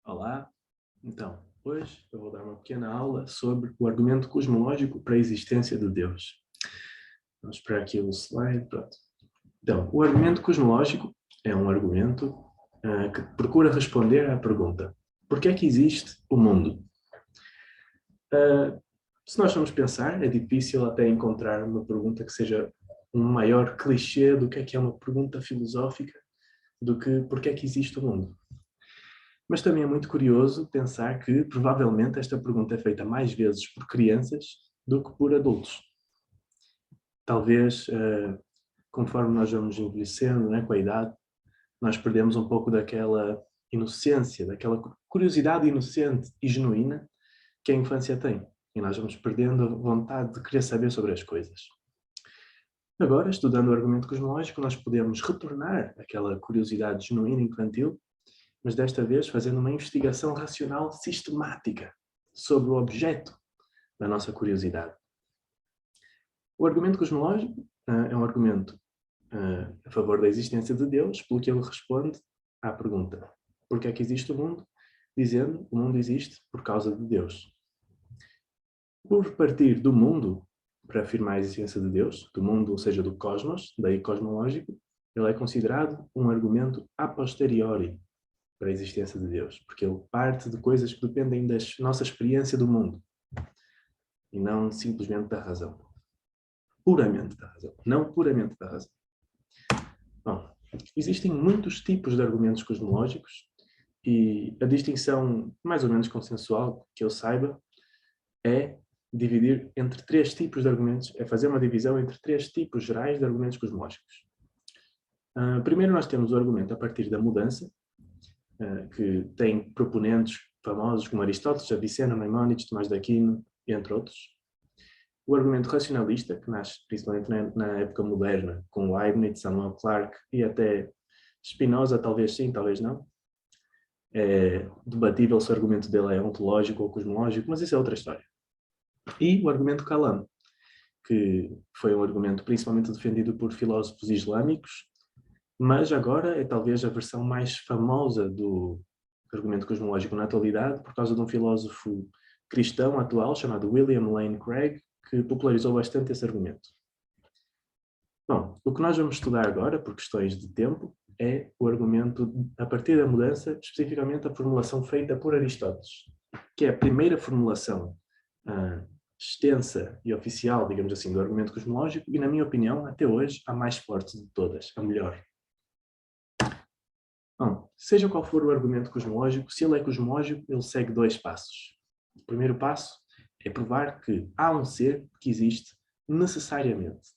Olá, então, hoje eu vou dar uma pequena aula sobre o argumento cosmológico para a existência de Deus. Vamos esperar aqui o slide, pronto. Então, o argumento cosmológico é um argumento que procura responder à pergunta: por que é que existe o mundo? Se nós formos pensar, é difícil até encontrar uma pergunta que seja um maior clichê do que é uma pergunta filosófica do que por que é que existe o mundo. Mas também é muito curioso pensar que, provavelmente, esta pergunta é feita mais vezes por crianças do que por adultos. Talvez, conforme nós vamos envelhecendo, né, com a idade, nós perdemos um pouco daquela inocência, daquela curiosidade inocente e genuína que a infância tem. E nós vamos perdendo a vontade de querer saber sobre as coisas. Agora, estudando o argumento cosmológico, nós podemos retornar àquela curiosidade genuína infantil, mas desta vez fazendo uma investigação racional sistemática sobre o objeto da nossa curiosidade. O argumento cosmológico é um argumento a favor da existência de Deus, pelo que ele responde à pergunta: por que é que existe o mundo? Dizendo, o mundo existe por causa de Deus. Por partir do mundo, para afirmar a existência de Deus, do mundo, ou seja, do cosmos, daí cosmológico, ele é considerado um argumento a posteriori para a existência de Deus, porque ele parte de coisas que dependem da nossa experiência do mundo e não simplesmente da razão. Puramente da razão, não puramente da razão. Bom, existem muitos tipos de argumentos cosmológicos e a distinção mais ou menos consensual que eu saiba é dividir entre três tipos de argumentos, é fazer uma divisão entre três tipos gerais de argumentos cosmológicos. Primeiro nós temos o argumento a partir da mudança, que tem proponentes famosos como Aristóteles, Avicena, Maimónides, Tomás de Aquino, entre outros. O argumento racionalista, que nasce principalmente na época moderna, com Leibniz, Samuel Clarke e até Spinoza, talvez sim, talvez não. É debatível se o argumento dele é ontológico ou cosmológico, mas isso é outra história. E o argumento Kalam, que foi um argumento principalmente defendido por filósofos islâmicos, mas agora é talvez a versão mais famosa do argumento cosmológico na atualidade, por causa de um filósofo cristão atual chamado William Lane Craig, que popularizou bastante esse argumento. Bom, o que nós vamos estudar agora, por questões de tempo, é o argumento a partir da mudança, especificamente a formulação feita por Aristóteles, que é a primeira formulação extensa e oficial, digamos assim, do argumento cosmológico e, na minha opinião, até hoje, a mais forte de todas, a melhor. Bom, seja qual for o argumento cosmológico, se ele é cosmológico, ele segue dois passos. O primeiro passo é provar que há um ser que existe necessariamente.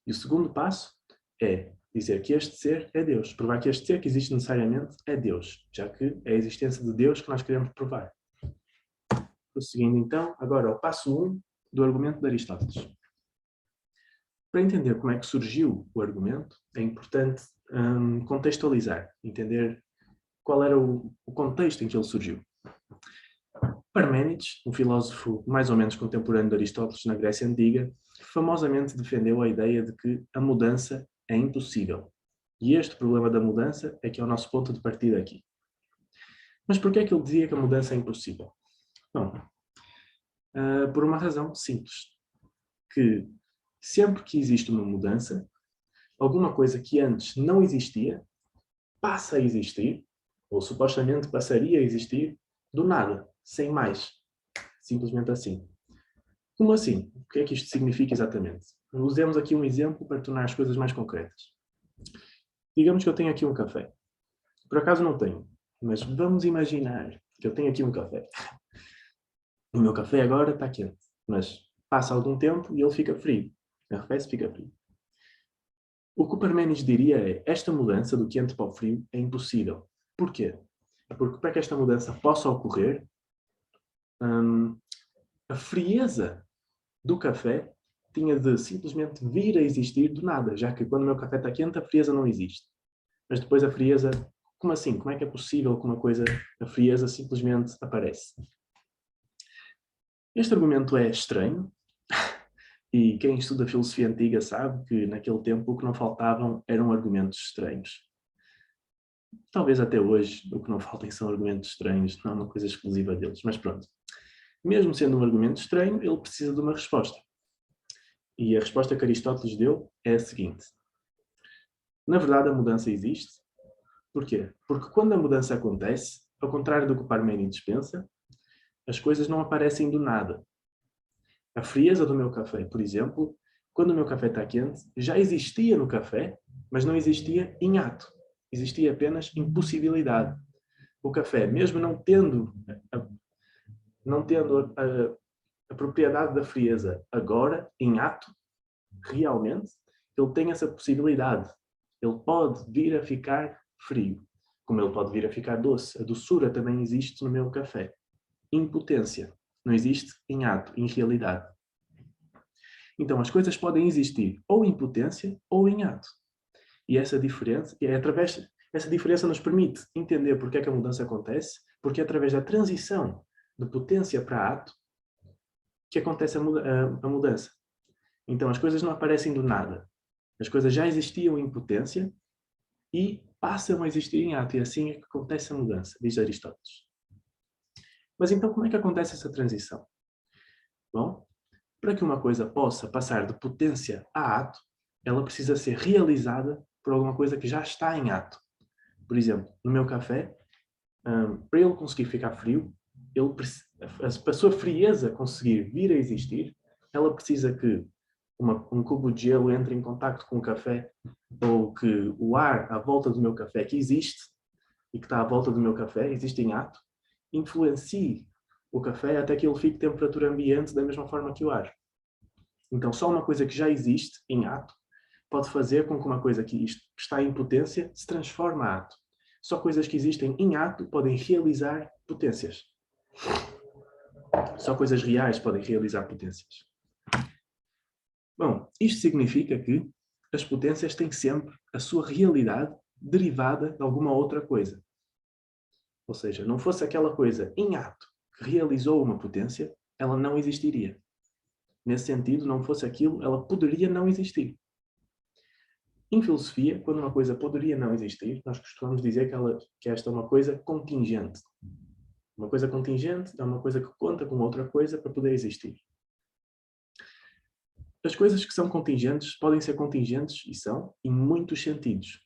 E o segundo passo é dizer que este ser é Deus. Provar que este ser que existe necessariamente é Deus, já que é a existência de Deus que nós queremos provar. Prosseguindo então, agora ao passo 1 do argumento de Aristóteles. Para entender como é que surgiu o argumento, é importante contextualizar, entender qual era o contexto em que ele surgiu. Parménides, um filósofo mais ou menos contemporâneo de Aristóteles na Grécia Antiga, famosamente defendeu a ideia de que a mudança é impossível. E este problema da mudança é que é o nosso ponto de partida aqui. Mas por que é que ele dizia que a mudança é impossível? Bom, por uma razão simples, que sempre que existe uma mudança, alguma coisa que antes não existia passa a existir, ou supostamente passaria a existir, do nada, sem mais. Simplesmente assim. Como assim? O que é que isto significa exatamente? Usemos aqui um exemplo para tornar as coisas mais concretas. Digamos que eu tenho aqui um café. Por acaso não tenho, mas vamos imaginar que eu tenho aqui um café. O meu café agora está quente, mas passa algum tempo e ele fica frio. Arrefece e fica frio. O que o Parménides diria é: esta mudança do quente para o frio é impossível. Porquê? Porque para que esta mudança possa ocorrer, a frieza do café tinha de simplesmente vir a existir do nada, já que quando o meu café está quente, a frieza não existe. Mas depois a frieza, como assim? Como é que é possível que uma coisa, a frieza simplesmente aparece? Este argumento é estranho, e quem estuda filosofia antiga sabe que naquele tempo o que não faltavam eram argumentos estranhos. Talvez até hoje o que não faltem são argumentos estranhos, não é uma coisa exclusiva deles, mas pronto. Mesmo sendo um argumento estranho, ele precisa de uma resposta. E a resposta que Aristóteles deu é a seguinte. Na verdade, a mudança existe. Porquê? Porque quando a mudança acontece, ao contrário do que o Parménides pensa, as coisas não aparecem do nada. A frieza do meu café, por exemplo, quando o meu café está quente, já existia no café, mas não existia em ato. Existia apenas impossibilidade. O café, mesmo não tendo a propriedade da frieza agora, em ato, realmente, ele tem essa possibilidade. Ele pode vir a ficar frio, como ele pode vir a ficar doce. A doçura também existe no meu café. Impotência não existe em ato, em realidade. Então, as coisas podem existir ou em potência ou em ato. E essa diferença, essa diferença nos permite entender porque é que a mudança acontece, porque é através da transição de potência para ato que acontece a mudança. Então, as coisas não aparecem do nada. As coisas já existiam em potência e passam a existir em ato. E assim é que acontece a mudança, diz Aristóteles. Mas então, como é que acontece essa transição? Bom, para que uma coisa possa passar de potência a ato, ela precisa ser realizada por alguma coisa que já está em ato. Por exemplo, no meu café, para ele conseguir ficar frio, para a sua frieza conseguir vir a existir, ela precisa que um cubo de gelo entre em contacto com o café, ou que o ar à volta do meu café, que existe e que está à volta do meu café, existe em ato, influencie o café até que ele fique temperatura ambiente da mesma forma que o ar. Então, só uma coisa que já existe em ato pode fazer com que uma coisa que está em potência se transforme a ato. Só coisas que existem em ato podem realizar potências. Só coisas reais podem realizar potências. Bom, isto significa que as potências têm sempre a sua realidade derivada de alguma outra coisa. Ou seja, não fosse aquela coisa em ato que realizou uma potência, ela não existiria. Nesse sentido, não fosse aquilo, ela poderia não existir. Em filosofia, quando uma coisa poderia não existir, nós costumamos dizer que esta é uma coisa contingente. Uma coisa contingente é uma coisa que conta com outra coisa para poder existir. As coisas que são contingentes podem ser contingentes, e são, em muitos sentidos.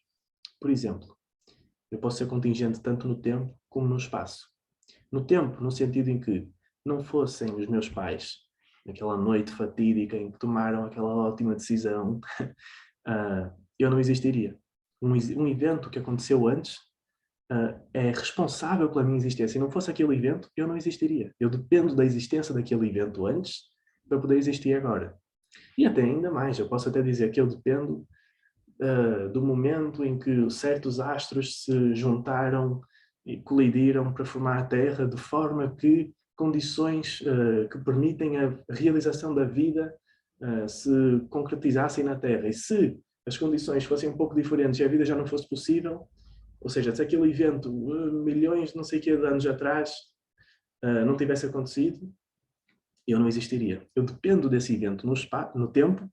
Por exemplo, eu posso ser contingente tanto no tempo como no espaço. No tempo, no sentido em que não fossem os meus pais, naquela noite fatídica em que tomaram aquela ótima decisão, eu não existiria. Um evento que aconteceu antes é responsável pela minha existência. Se não fosse aquele evento, eu não existiria. Eu dependo da existência daquele evento antes para poder existir agora. E até ainda mais, eu posso até dizer que eu dependo do momento em que certos astros se juntaram e colidiram para formar a Terra, de forma que condições que permitem a realização da vida se concretizassem na Terra. E se as condições fossem um pouco diferentes e a vida já não fosse possível, ou seja, se aquele evento, milhões, não sei que de anos atrás, não tivesse acontecido, eu não existiria. Eu dependo desse evento no tempo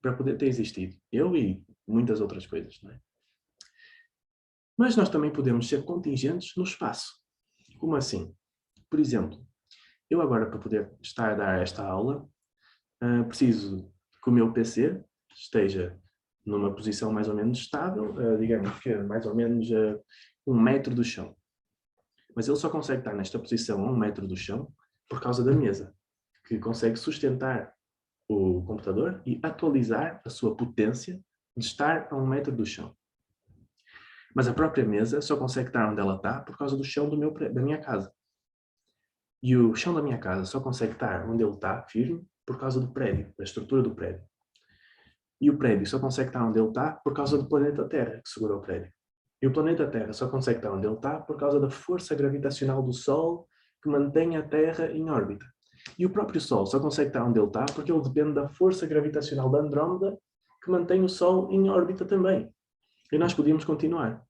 para poder ter existido. Eu e muitas outras coisas, não é? Mas nós também podemos ser contingentes no espaço. Como assim? Por exemplo, eu agora para poder estar a dar esta aula, preciso que o meu PC esteja numa posição mais ou menos estável, digamos que mais ou menos 1 metro do chão. Mas ele só consegue estar nesta posição a 1 metro do chão por causa da mesa, que consegue sustentar o computador e atualizar a sua potência de estar a 1 metro do chão. Mas a própria mesa só consegue estar onde ela está por causa do chão da minha casa. E o chão da minha casa só consegue estar onde ele está, firme, por causa do prédio, da estrutura do prédio. E o prédio só consegue estar onde ele está por causa do planeta Terra, que segura o prédio. E o planeta Terra só consegue estar onde ele está por causa da força gravitacional do Sol, que mantém a Terra em órbita. E o próprio Sol só consegue estar onde ele está porque ele depende da força gravitacional da Andrómeda, que mantém o Sol em órbita também. E nós podíamos continuar.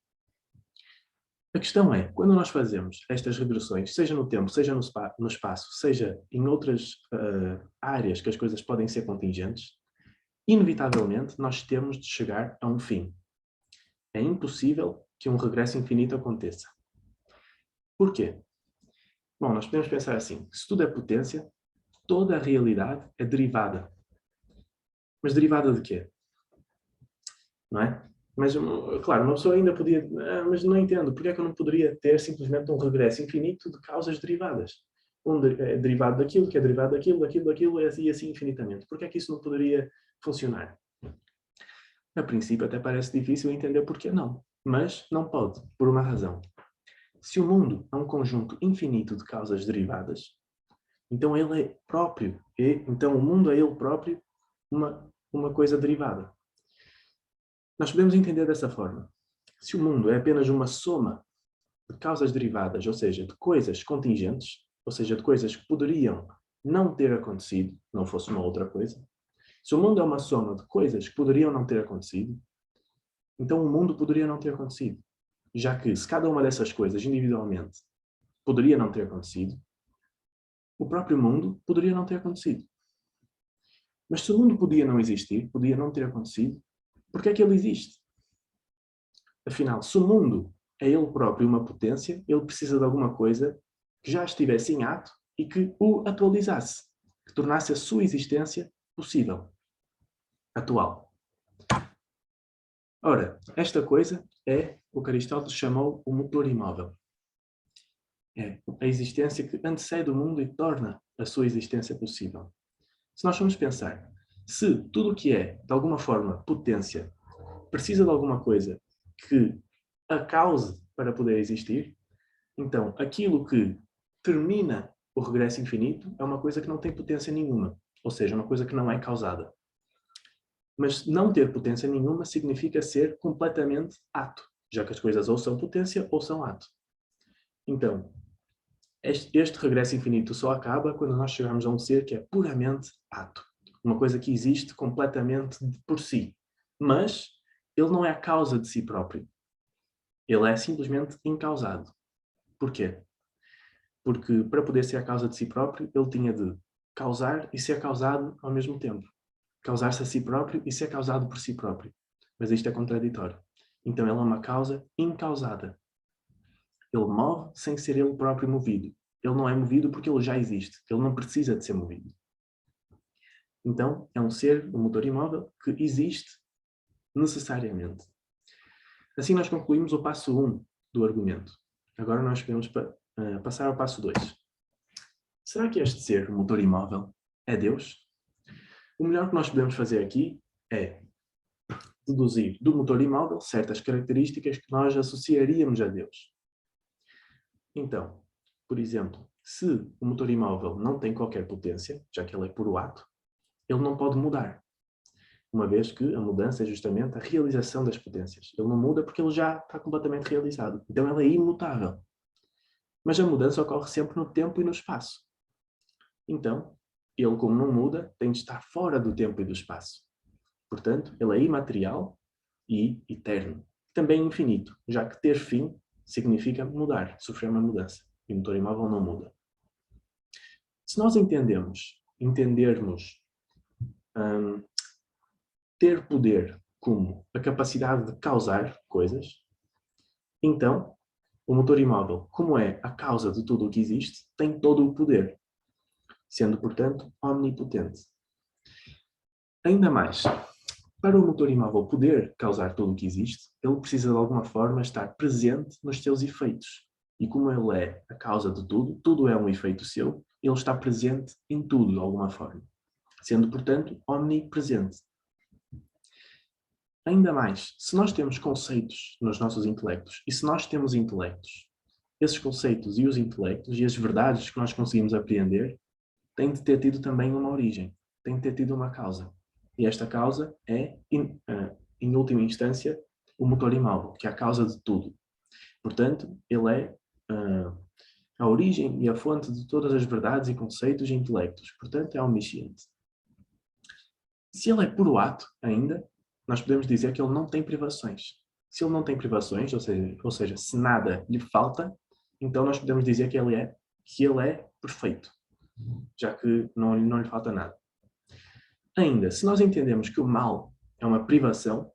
A questão é, quando nós fazemos estas regressões, seja no tempo, seja no espaço, seja em outras áreas que as coisas podem ser contingentes, inevitavelmente nós temos de chegar a um fim. É impossível que um regresso infinito aconteça. Porquê? Bom, nós podemos pensar assim, se tudo é potência, toda a realidade é derivada. Mas derivada de quê? Não é? Mas, claro, uma pessoa ainda podia... mas não entendo, porque é que eu não poderia ter simplesmente um regresso infinito de causas derivadas? É derivado daquilo, que é derivado daquilo, daquilo, e assim infinitamente. Porque é que isso não poderia funcionar? A princípio até parece difícil entender porque não. Mas não pode, por uma razão. Se o mundo é um conjunto infinito de causas derivadas, então ele é próprio, então o mundo é ele próprio uma coisa derivada. Nós podemos entender dessa forma. Se o mundo é apenas uma soma de causas derivadas, ou seja, de coisas contingentes, ou seja, de coisas que poderiam não ter acontecido, não fosse uma outra coisa, se o mundo é uma soma de coisas que poderiam não ter acontecido, então o mundo poderia não ter acontecido. Já que se cada uma dessas coisas individualmente poderia não ter acontecido, o próprio mundo poderia não ter acontecido. Mas se o mundo podia não existir, podia não ter acontecido, por que é que ele existe? Afinal, se o mundo é ele próprio uma potência, ele precisa de alguma coisa que já estivesse em ato e que o atualizasse, que tornasse a sua existência possível, atual. Ora, esta coisa é o que Aristóteles chamou o motor imóvel. É a existência que antecede o mundo e torna a sua existência possível. Se nós formos pensar, se tudo o que é, de alguma forma, potência, precisa de alguma coisa que a cause para poder existir, então aquilo que termina o regresso infinito é uma coisa que não tem potência nenhuma, ou seja, uma coisa que não é causada. Mas não ter potência nenhuma significa ser completamente ato, já que as coisas ou são potência ou são ato. Então, este regresso infinito só acaba quando nós chegamos a um ser que é puramente ato. Uma coisa que existe completamente por si. Mas ele não é a causa de si próprio. Ele é simplesmente incausado. Porquê? Porque para poder ser a causa de si próprio, ele tinha de causar e ser causado ao mesmo tempo. Causar-se a si próprio e ser causado por si próprio. Mas isto é contraditório. Então ele é uma causa incausada. Ele move sem ser ele próprio movido. Ele não é movido porque ele já existe. Ele não precisa de ser movido. Então, é um ser, um motor imóvel, que existe necessariamente. Assim nós concluímos o passo 1 do argumento. Agora nós podemos passar ao passo 2. Será que este ser, o motor imóvel, é Deus? O melhor que nós podemos fazer aqui é deduzir do motor imóvel certas características que nós associaríamos a Deus. Então, por exemplo, se o motor imóvel não tem qualquer potência, já que ele é puro ato, ele não pode mudar. Uma vez que a mudança é justamente a realização das potências. Ele não muda porque ele já está completamente realizado. Então ele é imutável. Mas a mudança ocorre sempre no tempo e no espaço. Então, ele, como não muda, tem de estar fora do tempo e do espaço. Portanto, ele é imaterial e eterno. Também infinito, já que ter fim significa mudar, sofrer uma mudança. E o motor imóvel não muda. Se nós entendermos ter poder como a capacidade de causar coisas, então o motor imóvel, como é a causa de tudo o que existe, tem todo o poder, sendo, portanto, omnipotente. Ainda mais, para o motor imóvel poder causar tudo o que existe, ele precisa de alguma forma estar presente nos seus efeitos. E como ele é a causa de tudo, tudo é um efeito seu, ele está presente em tudo de alguma forma, sendo, portanto, omnipresente. Ainda mais, se nós temos conceitos nos nossos intelectos, e se nós temos intelectos, esses conceitos e os intelectos e as verdades que nós conseguimos apreender têm de ter tido também uma origem, têm de ter tido uma causa. E esta causa é, em última instância, o motor imóvel, que é a causa de tudo. Portanto, ele é a origem e a fonte de todas as verdades e conceitos e intelectos. Portanto, é omnisciente. Se ele é puro ato, ainda, nós podemos dizer que ele não tem privações. Se ele não tem privações, ou seja, se nada lhe falta, então nós podemos dizer que ele é perfeito, já que não lhe falta nada. Ainda, se nós entendemos que o mal é uma privação,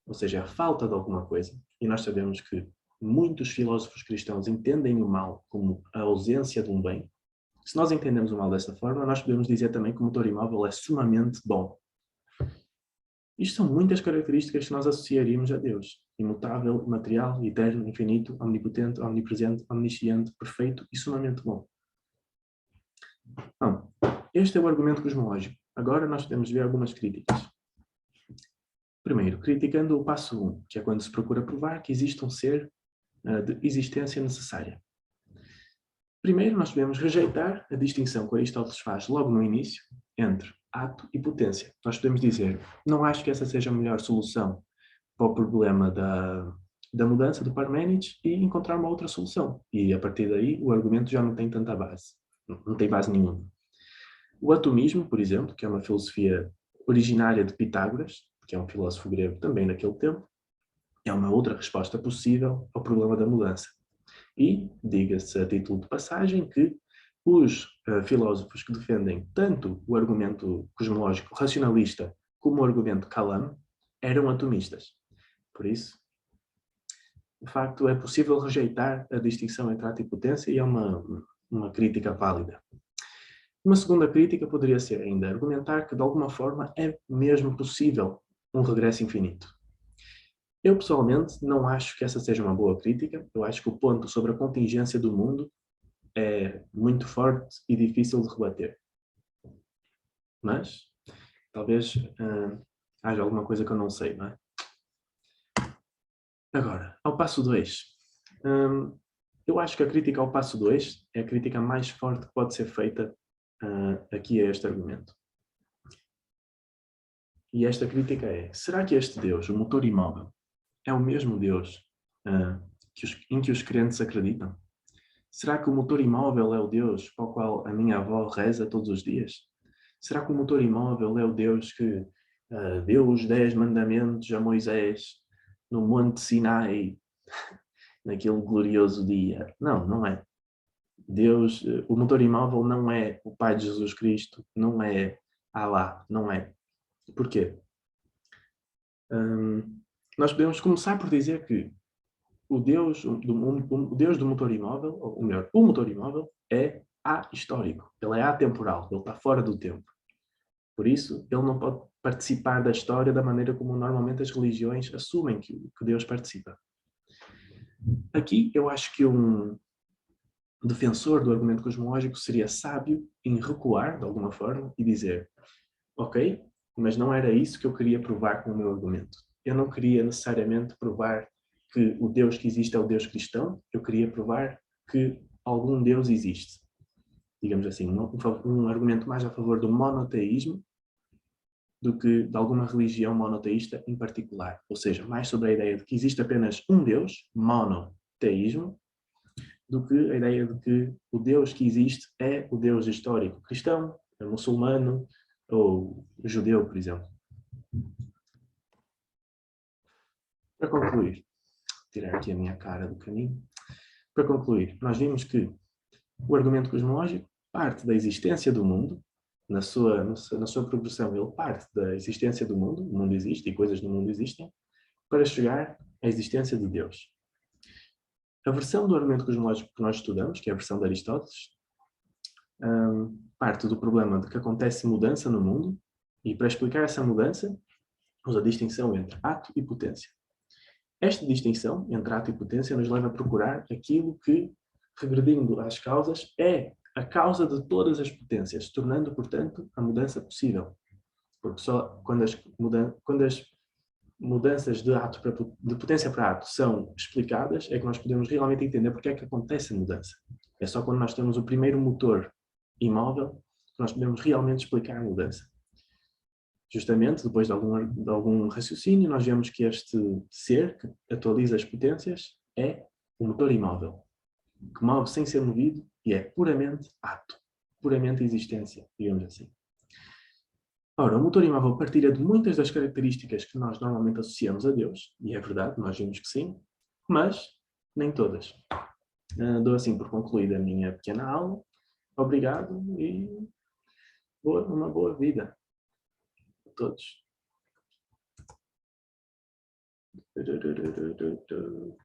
ou seja, a falta de alguma coisa, e nós sabemos que muitos filósofos cristãos entendem o mal como a ausência de um bem, se nós entendemos o mal dessa forma, nós podemos dizer também que o motor imóvel é sumamente bom. Isto são muitas características que nós associaríamos a Deus. Imutável, imaterial, eterno, infinito, omnipotente, omnipresente, omnisciente, perfeito e sumamente bom. Bom, este é o argumento cosmológico. Agora nós podemos ver algumas críticas. Primeiro, criticando o passo 1, que é quando se procura provar que existe um ser de existência necessária. Primeiro, nós devemos rejeitar a distinção que Aristóteles faz logo no início entre ato e potência. Nós podemos dizer, não acho que essa seja a melhor solução para o problema da mudança do Parménides e encontrar uma outra solução. E a partir daí o argumento já não tem tanta base. Não tem base nenhuma. O atomismo, por exemplo, que é uma filosofia originária de Pitágoras, que é um filósofo grego também naquele tempo, é uma outra resposta possível ao problema da mudança. E, diga-se a título de passagem, que os filósofos que defendem tanto o argumento cosmológico racionalista como o argumento Kalam eram atomistas. Por isso, de facto, é possível rejeitar a distinção entre ato e potência e é uma crítica válida. Uma segunda crítica poderia ser ainda argumentar que, de alguma forma, é mesmo possível um regresso infinito. Eu, pessoalmente, não acho que essa seja uma boa crítica. Eu acho que o ponto sobre a contingência do mundo é muito forte e difícil de rebater. Mas, talvez haja alguma coisa que eu não sei, não é? Agora, ao passo 2. Eu acho que a crítica ao passo 2 é a crítica mais forte que pode ser feita aqui a este argumento. E esta crítica é, será que este Deus, o motor imóvel, é o mesmo Deus em que os crentes acreditam? Será que o motor imóvel é o Deus para o qual a minha avó reza todos os dias? Será que o motor imóvel é o Deus que deu os 10 mandamentos a Moisés no Monte Sinai, naquele glorioso dia? Não, não é. Deus, o motor imóvel não é o Pai de Jesus Cristo, não é Alá, não é. Porquê? Nós podemos começar por dizer que o Deus do motor imóvel, ou melhor, o motor imóvel é ahistórico, ele é atemporal, ele está fora do tempo. Por isso, ele não pode participar da história da maneira como normalmente as religiões assumem que Deus participa. Aqui, eu acho que um defensor do argumento cosmológico seria sábio em recuar, de alguma forma, e dizer, ok, mas não era isso que eu queria provar com o meu argumento. Eu não queria necessariamente provar que o Deus que existe é o Deus cristão, eu queria provar que algum Deus existe. Digamos assim, um argumento mais a favor do monoteísmo do que de alguma religião monoteísta em particular. Ou seja, mais sobre a ideia de que existe apenas um Deus, monoteísmo, do que a ideia de que o Deus que existe é o Deus histórico cristão, muçulmano ou judeu, por exemplo. Para concluir, tirar aqui a minha cara do caminho. Para concluir, nós vimos que o argumento cosmológico parte da existência do mundo, na sua progressão ele parte da existência do mundo, o mundo existe e coisas do mundo existem, para chegar à existência de Deus. A versão do argumento cosmológico que nós estudamos, que é a versão de Aristóteles, parte do problema de que acontece mudança no mundo e para explicar essa mudança usa a distinção entre ato e potência. Esta distinção entre ato e potência nos leva a procurar aquilo que, regredindo às causas, é a causa de todas as potências, tornando, portanto, a mudança possível. Porque só quando as mudanças de potência para ato são explicadas, é que nós podemos realmente entender porque é que acontece a mudança. É só quando nós temos o primeiro motor imóvel que nós podemos realmente explicar a mudança. Justamente, depois de algum raciocínio, nós vemos que este ser que atualiza as potências é o motor imóvel, que move sem ser movido e é puramente ato, puramente existência, digamos assim. Ora, o motor imóvel partilha de muitas das características que nós normalmente associamos a Deus, e é verdade, nós vimos que sim, mas nem todas. Dou assim por concluída a minha pequena aula. Obrigado e uma boa vida a todos.